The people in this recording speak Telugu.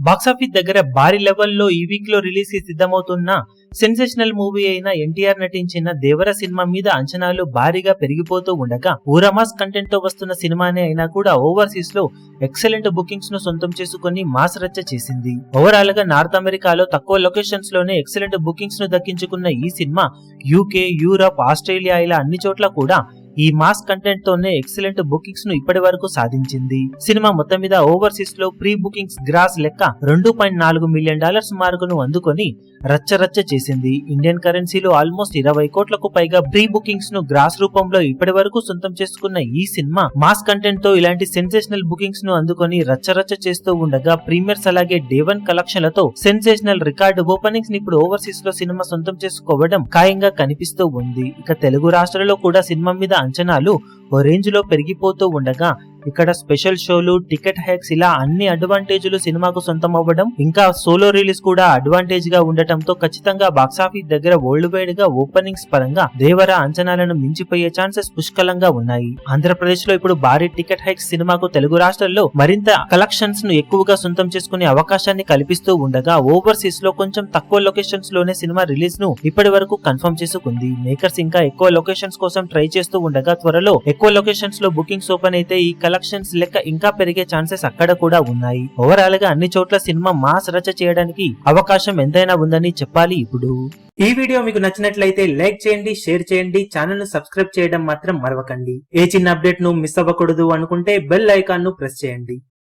బాక్సాఫీస్ దగ్గర భారీ లెవెల్లో ఈ వీక్ లో రిలీజ్ కి సిద్ధమవుతున్న సెన్సేషనల్ మూవీ అయిన ఎన్టీఆర్ నటించిన దేవర సినిమా మీద అంచనాలు భారీగా పెరిగిపోతూ ఉండగా ఊరమాస్ కంటెంట్ తో వస్తున్న సినిమానే అయినా కూడా ఓవర్సీస్ లో ఎక్సలెంట్ బుకింగ్స్ ను సొంతం చేసుకుని మాస్ రచ్చ చేసింది. ఓవరాల్ గా నార్త్ అమెరికాలో తక్కువ లొకేషన్స్ లోనే ఎక్సలెంట్ బుకింగ్స్ ను దక్కించుకున్న ఈ సినిమా యూకే, యూరప్, ఆస్ట్రేలియా ఇలా అన్ని చోట్ల కూడా ఈ మాస్ కంటెంట్ తోనే ఎక్సలెంట్ బుకింగ్స్ ను ఇప్పటి వరకు సాధించింది. సినిమా మొత్తం మీద ఓవర్సీస్ లో ప్రీ బుకింగ్స్ గ్రాస్ లెక్క $2.4 మిలియన్ మార్కును అందుకొని రచ్చరచ్చ చేసింది. ఇండియన్ కరెన్సీలో ఆల్మోస్ట్ 20 కోట్లకు పైగా ప్రీ బుకింగ్స్ ను గ్రాస్ రూపంలో ఇప్పటి వరకు సొంతం చేసుకున్న ఈ సినిమా మాస్ కంటెంట్ తో ఇలాంటి సెన్సేషనల్ బుకింగ్స్ ను అందుకొని రచ్చరచ్చ చేస్తూ ఉండగా ప్రీమియర్స్ అలాగే డే 1 కలెక్షన్లతో సెన్సేషనల్ రికార్డు ఓపెనింగ్స్ ని ఇప్పుడు ఓవర్సీస్ లో సినిమా సొంతం చేసుకోవడం ఖాయంగా కనిపిస్తూ ఉంది. ఇక తెలుగు రాష్ట్రాల్లో కూడా సినిమా మీద అంచనాలు ఓ రేంజ్ లో పెరిగిపోతూ ఉండగా ఇక్కడ స్పెషల్ షోలు, టికెట్ హైక్స్ ఇలా అన్ని అడ్వాంటేజ్లు సినిమాకు సొంతం అవ్వడం, ఇంకా సోలో రిలీజ్ కూడా అడ్వాంటేజ్ గా ఉండటంతో ఖచ్చితంగా బాక్సాఫీస్ దగ్గర వరల్డ్ వైడ్ గా ఓపెనింగ్స్ పరంగా దేవర అంచనాలను మించిపోయే ఛాన్సెస్ పుష్కలంగా ఉన్నాయి. ఆంధ్రప్రదేశ్ లో ఇప్పుడు భారీ టికెట్ హైక్స్ సినిమాకు తెలుగు రాష్ట్రాల్లో మరింత కలెక్షన్స్ ను ఎక్కువగా సొంతం చేసుకునే అవకాశాన్ని కల్పిస్తూ ఉండగా ఓవర్సీస్ లో కొంచెం తక్కువ లొకేషన్స్ లోనే సినిమా రిలీజ్ ను ఇప్పటి వరకు కన్ఫర్మ్ చేసుకుంది. మేకర్స్ ఇంకా ఎక్కువ లొకేషన్స్ కోసం ట్రై చేస్తూ ఉండగా త్వరలో ఎక్కువ లొకేషన్స్ లో బుకింగ్స్ ఓపెన్ అయితే ఈ కలెక్షన్స్ లెక్క ఇంకా పెరిగే ఛాన్సెస్ అక్కడ కూడా ఉన్నాయి. ఓవరాల్ గా అన్ని చోట్ల సినిమా మాస్ రచ్చ చేయడానికి అవకాశం ఎంతైనా ఉందని చెప్పాలి. ఇప్పుడు ఈ వీడియో మీకు నచ్చినట్లయితే లైక్ చేయండి, షేర్ చేయండి, ఛానల్ ను సబ్స్క్రైబ్ చేయడం మాత్రం మరవకండి. ఏ చిన్న అప్డేట్ ను మిస్ అవ్వకూడదు అనుకుంటే బెల్ ఐకాన్ ను ప్రెస్ చేయండి.